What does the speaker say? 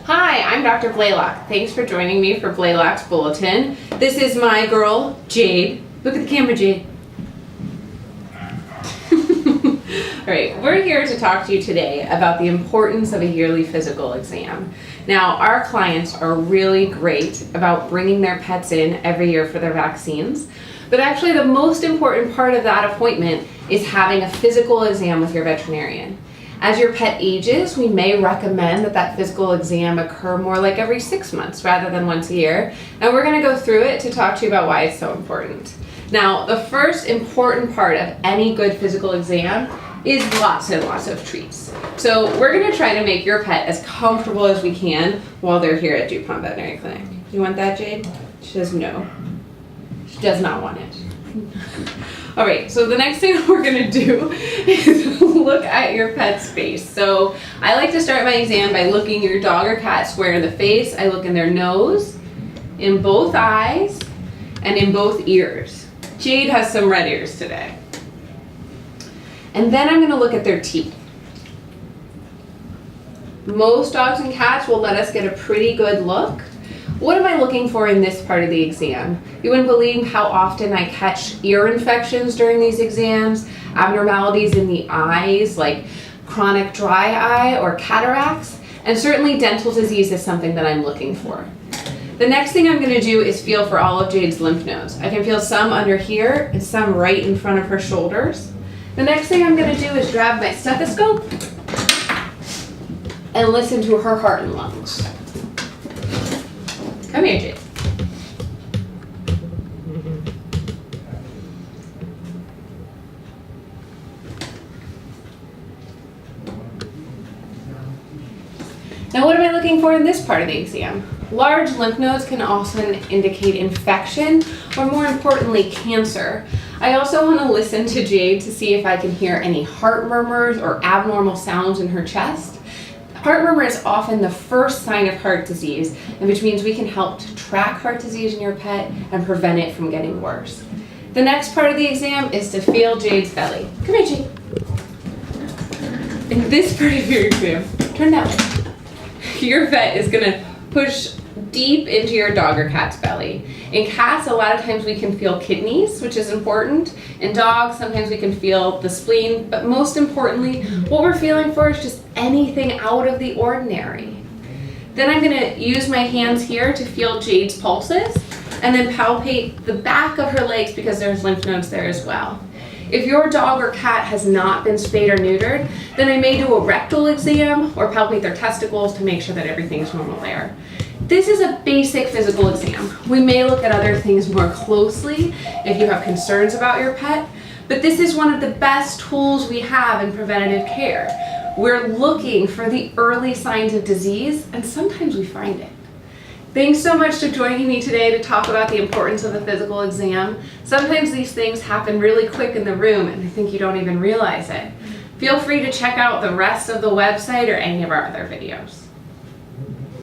Hi, I'm Dr. Blalock. Thanks for joining me for Blalock's Bulletin. This is my girl, Jade. Look at the camera, Jade. All right, we're here to talk to you today about the importance of a yearly physical exam. Now, our clients are really great about bringing their pets in every year for their vaccines, but actually the most important part of that appointment is having a physical exam with your veterinarian. As your pet ages, we may recommend that physical exam occur more like every 6 months rather than once a year, and we're going to go through it to talk to you about why it's so important. Now, the first important part of any good physical exam is lots and lots of treats. So we're going to try to make your pet as comfortable as we can while they're here at Dupont Veterinary Clinic. You want that, Jade? She says no. She does not want it. All right, so the next thing we're gonna do is look at your pet's face. So I like to start my exam by looking your dog or cat square in the face. I look in their nose, in both eyes, and in both ears. Jade has some red ears today. And then I'm gonna look at their teeth. Most dogs and cats will let us get a pretty good look. What am I looking for in this part of the exam? You wouldn't believe how often I catch ear infections during these exams, abnormalities in the eyes like chronic dry eye or cataracts, and certainly dental disease is something that I'm looking for. The next thing I'm going to do is feel for all of Jade's lymph nodes. I can feel some under here and some right in front of her shoulders. The next thing I'm going to do is grab my stethoscope and listen to her heart and lungs. Come here, Jade. Now, what am I looking for in this part of the exam? Large lymph nodes can also indicate infection, or more importantly, cancer. I also want to listen to Jade to see if I can hear any heart murmurs or abnormal sounds in her chest. Heart murmur is often the first sign of heart disease, which means we can help to track heart disease in your pet and prevent it from getting worse. The next part of the exam is to feel Jade's belly. Come here, Jade. In this part of your exam, turn that way. Your vet is going to push deep into your dog or cat's belly. In cats, a lot of times we can feel kidneys, which is important. In dogs, sometimes we can feel the spleen, but most importantly, what we're feeling for is just anything out of the ordinary. Then I'm going to use my hands here to feel Jade's pulses, and then palpate the back of her legs because there's lymph nodes there as well. If your dog or cat has not been spayed or neutered, then I may do a rectal exam or palpate their testicles to make sure that everything's normal there. This is a basic physical exam. We may look at other things more closely if you have concerns about your pet, but this is one of the best tools we have in preventative care. We're looking for the early signs of disease, and sometimes we find it. Thanks so much for joining me today to talk about the importance of the physical exam. Sometimes these things happen really quick in the room, and I think you don't even realize it. Feel free to check out the rest of the website or any of our other videos.